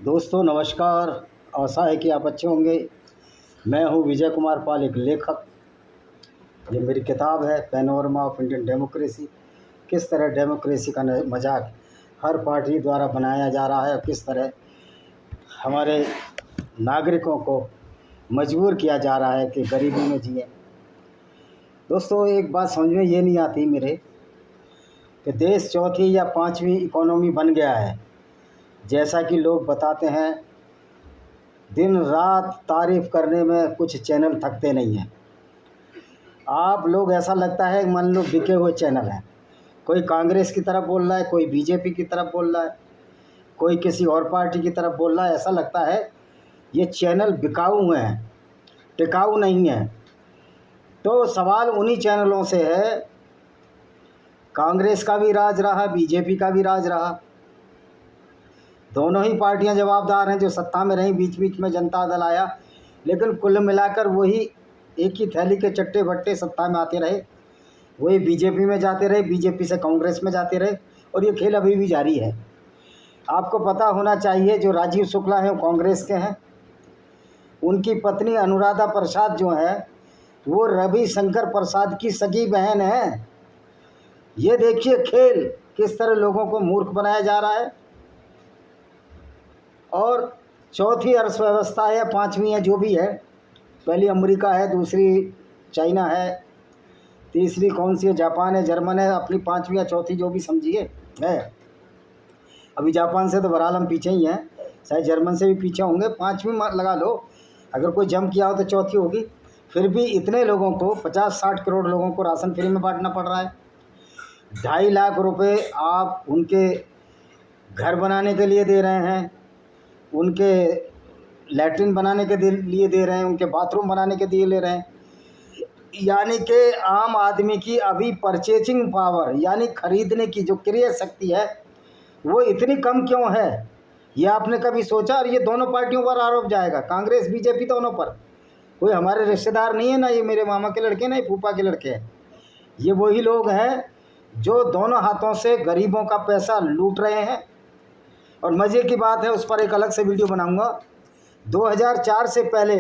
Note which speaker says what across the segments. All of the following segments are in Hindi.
Speaker 1: दोस्तों नमस्कार। आशा है कि आप अच्छे होंगे। मैं हूं विजय कुमार पाल, एक लेखक। ये मेरी किताब है पैनोरमा ऑफ इंडियन डेमोक्रेसी। किस तरह डेमोक्रेसी का मजाक हर पार्टी द्वारा बनाया जा रहा है और किस तरह हमारे नागरिकों को मजबूर किया जा रहा है कि गरीबी में जिए। दोस्तों एक बात समझ में ये नहीं आती मेरे कि देश चौथी या पांचवी इकोनॉमी बन गया है, जैसा कि लोग बताते हैं। दिन रात तारीफ़ करने में कुछ चैनल थकते नहीं हैं। आप लोग ऐसा लगता है मान लो बिके हुए चैनल हैं। कोई कांग्रेस की तरफ बोल रहा है, कोई बीजेपी की तरफ बोल रहा है, कोई किसी और पार्टी की तरफ बोल रहा है। ऐसा लगता है ये चैनल बिकाऊ हैं, टिकाऊ नहीं हैं। तो सवाल उन्हीं चैनलों से है। कांग्रेस का भी राज रहा, बीजेपी का भी राज रहा। दोनों ही पार्टियां जवाबदार हैं जो सत्ता में रहीं। बीच बीच में जनता दल आया, लेकिन कुल मिलाकर वही एक ही थैली के चट्टे बट्टे सत्ता में आते रहे। वही बीजेपी में जाते रहे, बीजेपी से कांग्रेस में जाते रहे, और ये खेल अभी भी जारी है। आपको पता होना चाहिए जो राजीव शुक्ला हैं वो कांग्रेस के हैं। उनकी पत्नी अनुराधा प्रसाद जो है वो रविशंकर प्रसाद की सगी बहन है। ये देखिए खेल किस तरह लोगों को मूर्ख बनाया जा रहा है। और चौथी अर्थव्यवस्था है या पांचवी है, जो भी है, पहली अमेरिका है, दूसरी चाइना है, तीसरी कौन सी है, जापान है, जर्मन है, अपनी पांचवी या चौथी जो भी समझिए है। अभी जापान से तो बहरहाल हम पीछे ही हैं, शायद जर्मन से भी पीछे होंगे। पांचवी लगा लो, अगर कोई जंप किया हो तो चौथी होगी। फिर भी इतने लोगों को 50-60 करोड़ लोगों को राशन फ्री में बांटना पड़ रहा है। 2.5 लाख रुपए आप उनके घर बनाने के लिए दे रहे हैं, उनके लैट्रिन बनाने के लिए दे रहे हैं, उनके बाथरूम बनाने के लिए ले रहे हैं। यानी कि आम आदमी की अभी परचेजिंग पावर यानी खरीदने की जो क्रय शक्ति है वो इतनी कम क्यों है, ये आपने कभी सोचा? और ये दोनों पार्टियों पर आरोप जाएगा, कांग्रेस बीजेपी दोनों पर। कोई हमारे रिश्तेदार नहीं है, ना ये मेरे मामा के लड़के ना ये फूफा के लड़के हैं। ये वही लोग हैं जो दोनों हाथों से गरीबों का पैसा लूट रहे हैं। और मज़े की बात है, उस पर एक अलग से वीडियो बनाऊंगा। 2004 से पहले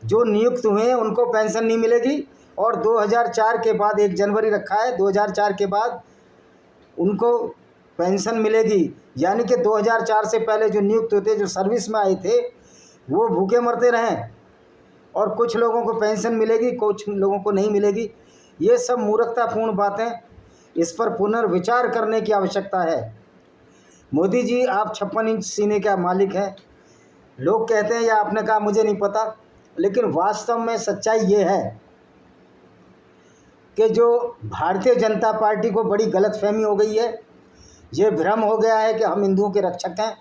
Speaker 1: जो नियुक्त हुए हैं उनको पेंशन नहीं मिलेगी, और 2004 के बाद 1 जनवरी रखा है, 2004 के बाद उनको पेंशन मिलेगी। यानी कि 2004 से पहले जो नियुक्त होते, जो सर्विस में आए थे, वो भूखे मरते रहें, और कुछ लोगों को पेंशन मिलेगी, कुछ लोगों को नहीं मिलेगी। ये सब मूर्खतापूर्ण बातें, इस पर पुनर्विचार करने की आवश्यकता है। मोदी जी, आप 56 इंच सीने का मालिक हैं। लोग कहते हैं या आपने कहा मुझे नहीं पता, लेकिन वास्तव में सच्चाई ये है कि जो भारतीय जनता पार्टी को बड़ी गलतफहमी हो गई है। ये भ्रम हो गया है कि हम हिंदुओं के रक्षक हैं।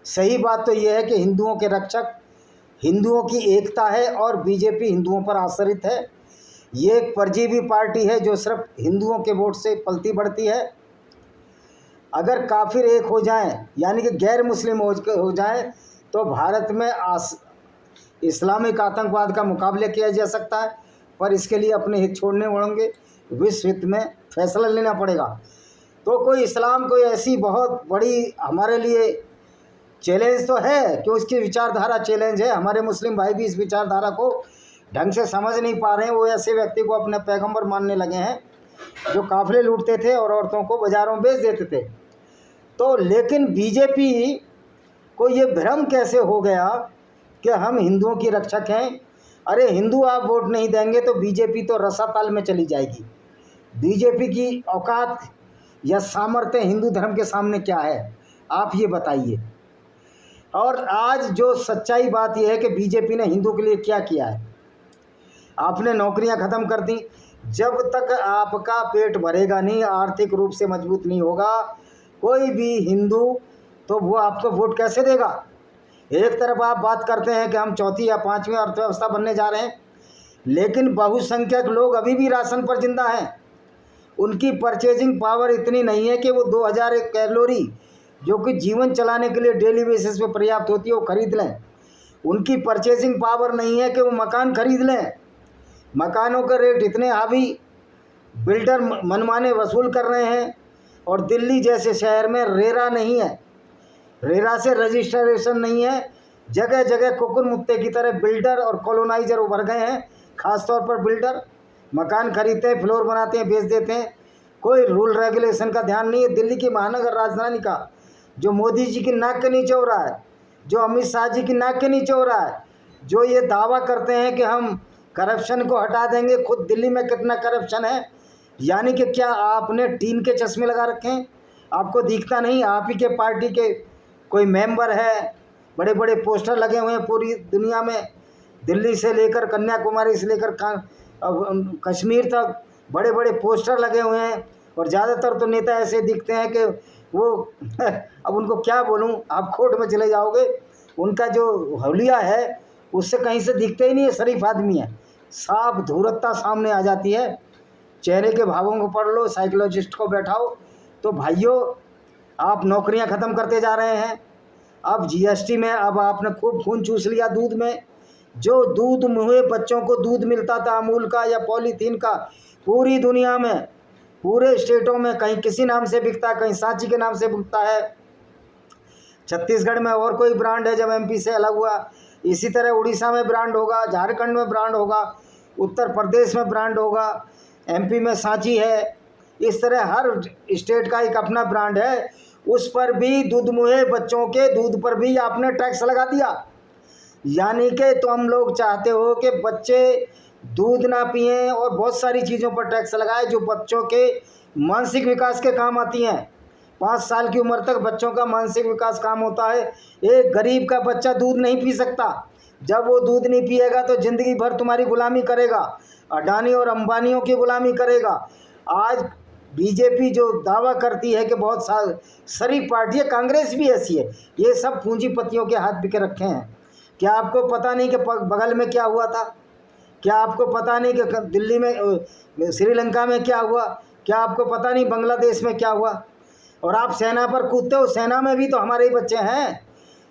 Speaker 1: सही बात तो ये है कि हिंदुओं के रक्षक हिंदुओं की एकता है, और बीजेपी हिंदुओं पर आश्रित है। ये एक परजीवी पार्टी है जो सिर्फ हिंदुओं के वोट से पलती बढ़ती है। अगर काफिर एक हो जाएं, यानी कि गैर मुस्लिम हो जाएं, तो भारत में इस्लामिक आतंकवाद का मुकाबला किया जा सकता है। पर इसके लिए अपने हित छोड़ने पड़ेंगे, विश्व हित में फैसला लेना पड़ेगा। तो कोई इस्लाम कोई ऐसी बहुत बड़ी हमारे लिए चैलेंज तो है कि उसकी विचारधारा चैलेंज है। हमारे मुस्लिम भाई भी इस विचारधारा को ढंग से समझ नहीं पा रहे हैं। वो ऐसे व्यक्ति को अपने पैगंबर मानने लगे हैं जो काफिले लूटते थे और औरतों को बाज़ारों में बेच देते थे। तो लेकिन बीजेपी को ये भ्रम कैसे हो गया कि हम हिंदुओं की रक्षक हैं? अरे हिंदू आप वोट नहीं देंगे तो बीजेपी तो रसातल में चली जाएगी। बीजेपी की औकात या सामर्थ्य हिंदू धर्म के सामने क्या है, आप ये बताइए। और आज जो सच्चाई बात यह है कि बीजेपी ने हिंदू के लिए क्या किया है। आपने नौकरियां ख़त्म कर दी। जब तक आपका पेट भरेगा नहीं, आर्थिक रूप से मजबूत नहीं होगा कोई भी हिंदू, तो वो आपको वोट कैसे देगा? एक तरफ आप बात करते हैं कि हम चौथी या पांचवी अर्थव्यवस्था बनने जा रहे हैं, लेकिन बहुसंख्यक लोग अभी भी राशन पर जिंदा हैं। उनकी परचेजिंग पावर इतनी नहीं है कि वो 2000 कैलोरी जो कि जीवन चलाने के लिए डेली बेसिस पे पर्याप्त होती है वो खरीद लें। उनकी परचेजिंग पावर नहीं है कि वो मकान खरीद लें। मकानों का रेट इतने हावी, बिल्डर मनमाने वसूल कर रहे हैं, और दिल्ली जैसे शहर में रेरा नहीं है। रेरा से रजिस्ट्रेशन नहीं है। जगह जगह कुकुर मुत्ते की तरह बिल्डर और कॉलोनाइजर उभर गए हैं। खासतौर पर बिल्डर मकान खरीदते हैं, फ्लोर बनाते हैं, बेच देते हैं। कोई रूल रेगुलेशन का ध्यान नहीं है। दिल्ली की महानगर राजधानी का जो मोदी जी की नाक के नीचे हो रहा है, जो अमित शाह जी की नाक के नीचे हो रहा है, जो ये दावा करते हैं कि हम करप्शन को हटा देंगे, खुद दिल्ली में कितना करप्शन है। यानी कि क्या आपने टीन के चश्मे लगा रखे हैं? आपको दिखता नहीं? आप ही के पार्टी के कोई मेंबर है, बड़े बड़े पोस्टर लगे हुए हैं पूरी दुनिया में, दिल्ली से लेकर कन्याकुमारी से लेकर कश्मीर तक बड़े बड़े पोस्टर लगे हुए हैं। और ज़्यादातर तो नेता ऐसे दिखते हैं कि वो अब उनको क्या बोलूं, आप कोर्ट में चले जाओगे, उनका जो हौलिया है उससे कहीं से दिखते ही नहीं है, शरीफ आदमी है। साफ धूर्तता सामने आ जाती है। चेहरे के भावों को पढ़ लो, साइकोलॉजिस्ट को बैठाओ। तो भाइयों, आप नौकरियां ख़त्म करते जा रहे हैं। अब जीएसटी में अब आपने खूब खून चूस लिया दूध में। जो दूध मुहे बच्चों को दूध मिलता था अमूल का या पॉलीथीन का, पूरी दुनिया में पूरे स्टेटों में कहीं किसी नाम से बिकता है, कहीं सांची के नाम से बिकता है। छत्तीसगढ़ में और कोई ब्रांड है जब एमपी से अलग हुआ। इसी तरह उड़ीसा में ब्रांड होगा, झारखंड में ब्रांड होगा, उत्तर प्रदेश में ब्रांड होगा, एमपी में सांची है। इस तरह हर स्टेट का एक अपना ब्रांड है। उस पर भी दूध मुहे बच्चों के दूध पर भी आपने टैक्स लगा दिया। यानी कि तो हम लोग चाहते हो कि बच्चे दूध ना पिएं और बहुत सारी चीज़ों पर टैक्स लगाए जो बच्चों के मानसिक विकास के काम आती हैं। 5 साल की उम्र तक बच्चों का मानसिक विकास काम होता है। एक गरीब का बच्चा दूध नहीं पी सकता। जब वो दूध नहीं पिएगा तो ज़िंदगी भर तुम्हारी गुलामी करेगा, अडानी और अंबानियों की गुलामी करेगा। आज बीजेपी जो दावा करती है कि बहुत शरीफ पार्टी है, कांग्रेस भी ऐसी है, ये सब पूंजीपतियों के हाथ बिके रखे हैं। क्या आपको पता नहीं कि बगल में क्या हुआ था? क्या आपको पता नहीं कि दिल्ली में श्रीलंका में क्या हुआ? क्या आपको पता नहीं बांग्लादेश में क्या हुआ? और आप सेना पर कूदते हो। सेना में भी तो हमारे ही बच्चे हैं,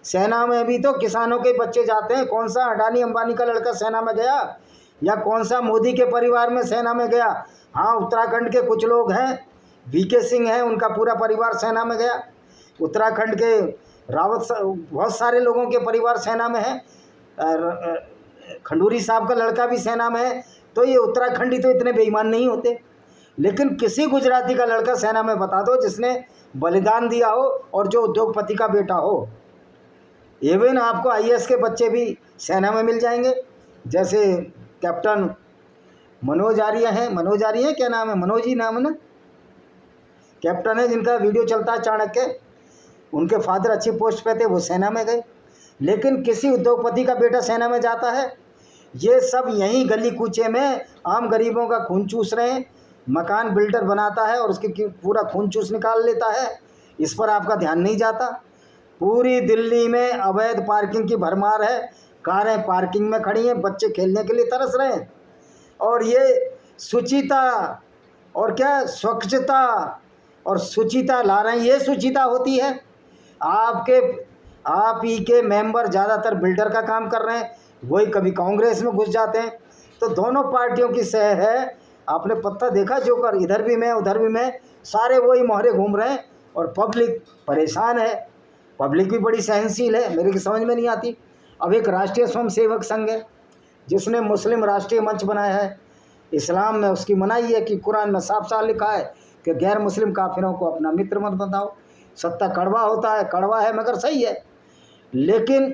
Speaker 1: सेना में भी तो किसानों के बच्चे जाते हैं। कौन सा अडानी अंबानी का लड़का सेना में गया या कौन सा मोदी के परिवार में सेना में गया? हाँ, उत्तराखंड के कुछ लोग हैं, वीके सिंह हैं, उनका पूरा परिवार सेना में गया। उत्तराखंड के रावत बहुत सारे लोगों के परिवार सेना में है। खंडूरी साहब का लड़का भी सेना में है। तो ये उत्तराखंडी तो इतने बेईमान नहीं होते। लेकिन किसी गुजराती का लड़का सेना में बता दो जिसने बलिदान दिया हो और जो उद्योगपति का बेटा हो। इवन आपको आईएएस के बच्चे भी सेना में मिल जाएंगे, जैसे कैप्टन मनोज आर्य हैं। मनोज आर्य क्या नाम है? मनोज ही नाम है ना, कैप्टन है जिनका वीडियो चलता है चाणक्य। उनके फादर अच्छी पोस्ट पे थे, वो सेना में गए। लेकिन किसी उद्योगपति का बेटा सेना में जाता है? ये सब यहीं गली कूचे में आम गरीबों का खून चूस रहे हैं। मकान बिल्डर बनाता है और उसकी पूरा खून चूस निकाल लेता है। इस पर आपका ध्यान नहीं जाता। पूरी दिल्ली में अवैध पार्किंग की भरमार है। कारें पार्किंग में खड़ी हैं, बच्चे खेलने के लिए तरस रहे हैं। और ये शुचिता और क्या स्वच्छता और शुचिता ला रहे हैं। ये शुचिता होती है? आप ही के मेंबर ज़्यादातर बिल्डर का काम कर रहे हैं, वही कभी कांग्रेस में घुस जाते हैं। तो दोनों पार्टियों की सह है। आपने पत्ता देखा जोकर, इधर भी मैं उधर भी मैं, सारे वही मोहरे घूम रहे हैं और पब्लिक परेशान है। पब्लिक भी बड़ी सहनशील है, मेरे की समझ में नहीं आती। अब एक राष्ट्रीय स्वयंसेवक संघ है जिसने मुस्लिम राष्ट्रीय मंच बनाया है। इस्लाम में उसकी मनाही है कि कुरान में साफ साफ लिखा है कि गैर मुस्लिम काफिरों को अपना मित्र मत बताओ। सत्ता कड़वा होता है, कड़वा है मगर सही है। लेकिन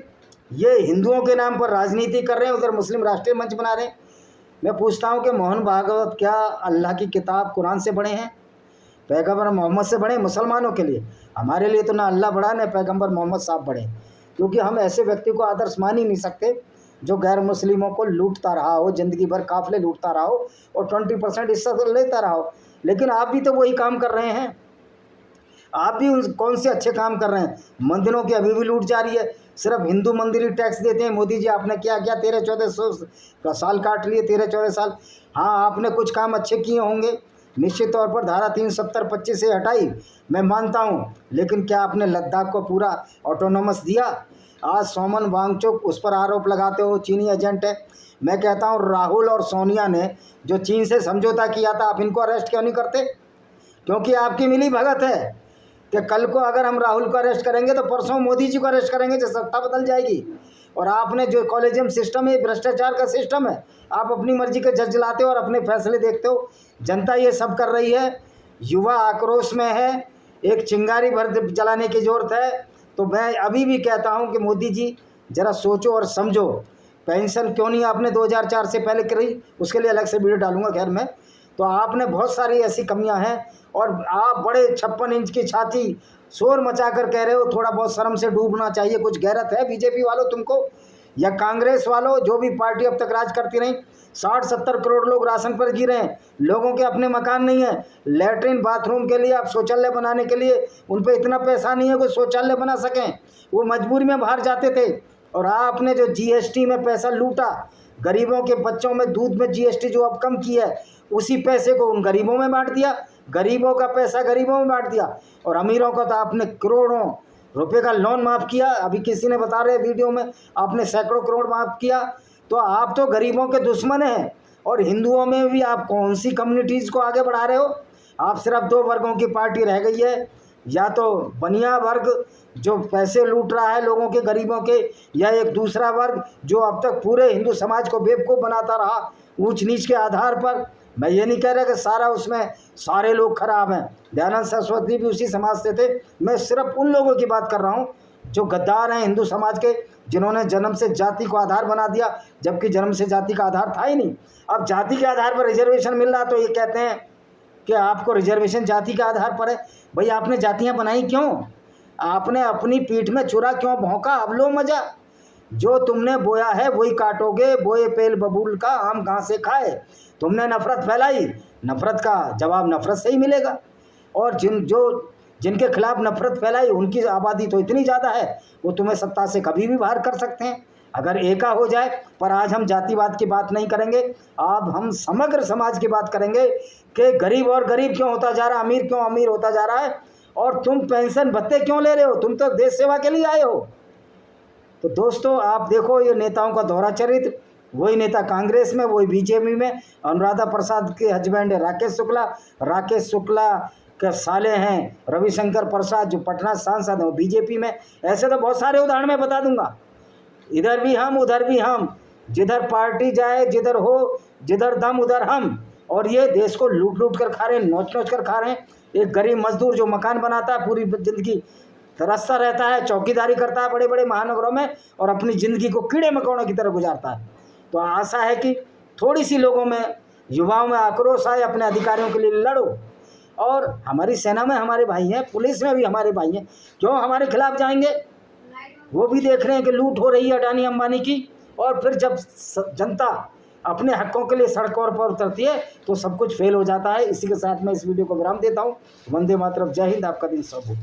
Speaker 1: ये हिंदुओं के नाम पर राजनीति कर रहे हैं, उधर मुस्लिम राष्ट्रीय मंच बना रहे हैं। मैं पूछता हूँ कि मोहन भागवत क्या अल्लाह की किताब कुरान से बड़े हैं? पैगम्बर मोहम्मद से बड़े? मुसलमानों के लिए, हमारे लिए तो ना अल्लाह बड़ा ना पैगम्बर मोहम्मद साहब बड़े। क्योंकि हम ऐसे व्यक्ति को आदर्श मान ही नहीं सकते जो गैर मुस्लिमों को लूटता रहा हो, ज़िंदगी भर काफिले लूटता रहा हो और 20% हिस्सा तो लेता रहा हो। लेकिन आप भी तो वही काम कर रहे हैं। आप भी कौन से अच्छे काम कर रहे हैं? मंदिरों की अभी भी लूट जारी है। सिर्फ हिंदू मंदिर ही टैक्स देते हैं। मोदी जी आपने क्या किया? 13-14 का साल काट लिए, 13-14 साल। हाँ, आपने कुछ काम अच्छे किए होंगे, निश्चित तौर पर धारा 370-25 से हटाई, मैं मानता हूँ। लेकिन क्या आपने लद्दाख को पूरा ऑटोनोमस दिया? आज सोमन वांगचुक उस पर आरोप लगाते हो चीनी एजेंट है। मैं कहता हूँ राहुल और सोनिया ने जो चीन से समझौता किया था, आप इनको अरेस्ट क्यों नहीं करते? क्योंकि आपकी मिली भगत है। कि कल को अगर हम राहुल को अरेस्ट करेंगे तो परसों मोदी जी को अरेस्ट करेंगे तो सत्ता बदल जाएगी। और आपने जो कॉलेजियम सिस्टम है, भ्रष्टाचार का सिस्टम है, आप अपनी मर्जी के जज लाते हो और अपने फैसले देखते हो। जनता ये सब कर रही है, युवा आक्रोश में है, एक चिंगारी भर जलाने की ज़रूरत है। तो मैं अभी भी कहता हूं कि मोदी जी ज़रा सोचो और समझो, पेंशन क्यों नहीं आपने 2004 से पहले करी, उसके लिए अलग से वीडियो डालूंगा खैर मैं। तो आपने बहुत सारी ऐसी कमियां हैं और आप बड़े 56 इंच की छाती शोर मचा कर कह रहे हो। थोड़ा बहुत शर्म से डूबना चाहिए, कुछ गैरत है बीजेपी वालों तुमको या कांग्रेस वालों, जो भी पार्टी अब तक राज करती रही। 60-70 करोड़ लोग राशन पर जी रहे हैं, लोगों के अपने मकान नहीं है, लैट्रिन बाथरूम के लिए, आप शौचालय बनाने के लिए उन पर इतना पैसा नहीं है कोई शौचालय बना सकें, वो मजबूरी में बाहर जाते थे। और आपने जो जीएसटी में पैसा लूटा, गरीबों के बच्चों में दूध में जीएसटी जो अब कम की है, उसी पैसे को उन गरीबों में बांट दिया, गरीबों का पैसा गरीबों में बांट दिया। और अमीरों का तो आपने करोड़ों रुपए का लोन माफ़ किया, अभी किसी ने बता रहे वीडियो में आपने सैकड़ों करोड़ माफ़ किया। तो आप तो गरीबों के दुश्मन हैं। और हिंदुओं में भी आप कौन सी कम्युनिटीज़ को आगे बढ़ा रहे हो? आप सिर्फ 2 वर्गों की पार्टी रह गई है, या तो बनिया वर्ग जो पैसे लूट रहा है लोगों के, गरीबों के, या एक दूसरा वर्ग जो अब तक पूरे हिंदू समाज को बेवकूफ़ बनाता रहा ऊंच नीच के आधार पर। मैं ये नहीं कह रहा कि सारा उसमें सारे लोग खराब हैं, दयानंद सरस्वती भी उसी समाज से थे। मैं सिर्फ उन लोगों की बात कर रहा हूँ जो गद्दार हैं हिंदू समाज के, जिन्होंने जन्म से जाति को आधार बना दिया, जबकि जन्म से जाति का आधार था ही नहीं। अब जाति के आधार पर रिजर्वेशन मिल रहा तो ये कहते हैं कि आपको रिजर्वेशन जाति के आधार पर है। भाई आपने जातियाँ बनाई क्यों? आपने अपनी पीठ में चुरा क्यों भौंका? अब लो मजा, जो तुमने बोया है वही काटोगे, बोए पेल बबूल का आम कहाँ से खाए। तुमने नफरत फैलाई, नफरत का जवाब नफरत से ही मिलेगा। और जिनके खिलाफ नफरत फैलाई उनकी आबादी तो इतनी ज़्यादा है, वो तुम्हें सत्ता से कभी भी बाहर कर सकते हैं अगर एका हो जाए। पर आज हम जातिवाद की बात नहीं करेंगे, अब हम समग्र समाज की बात करेंगे कि गरीब और गरीब क्यों होता जा रहा है, अमीर क्यों अमीर होता जा रहा है, और तुम पेंशन भत्ते क्यों ले रहे हो? तुम तो देश सेवा के लिए आए हो। तो दोस्तों आप देखो, ये नेताओं का दोहरा चरित्र, वही नेता कांग्रेस में, वही बीजेपी में। अनुराधा प्रसाद के हस्बैंड है राकेश शुक्ला के साले हैं रविशंकर प्रसाद जो पटना सांसद हैं, वो बीजेपी में। ऐसे तो बहुत सारे उदाहरण मैं बता दूंगा, इधर भी हम उधर भी हम, जिधर पार्टी जाए जिधर हो, जिधर दम उधर हम। और ये देश को लूट लूट कर खा रहे हैं, नोच नोच कर खा रहे हैं। एक गरीब मजदूर जो मकान बनाता है, पूरी ज़िंदगी तरसता रहता है, चौकीदारी करता है बड़े बड़े महानगरों में, और अपनी ज़िंदगी को कीड़े मकोड़ों की तरह गुजारता है। तो आशा है कि थोड़ी सी लोगों में, युवाओं में आक्रोश आए, अपने अधिकारियों के लिए लड़ो। और हमारी सेना में हमारे भाई हैं, पुलिस में भी हमारे भाई हैं, क्यों हमारे खिलाफ जाएंगे? वो भी देख रहे हैं कि लूट हो रही है अडानी अंबानी की। और फिर जब जनता अपने हकों के लिए सड़कों पर उतरती है तो सब कुछ फेल हो जाता है। इसी के साथ मैं इस वीडियो को विराम देता हूँ। वंदे मातरम, जय हिंद, आपका दिन शुभ हो।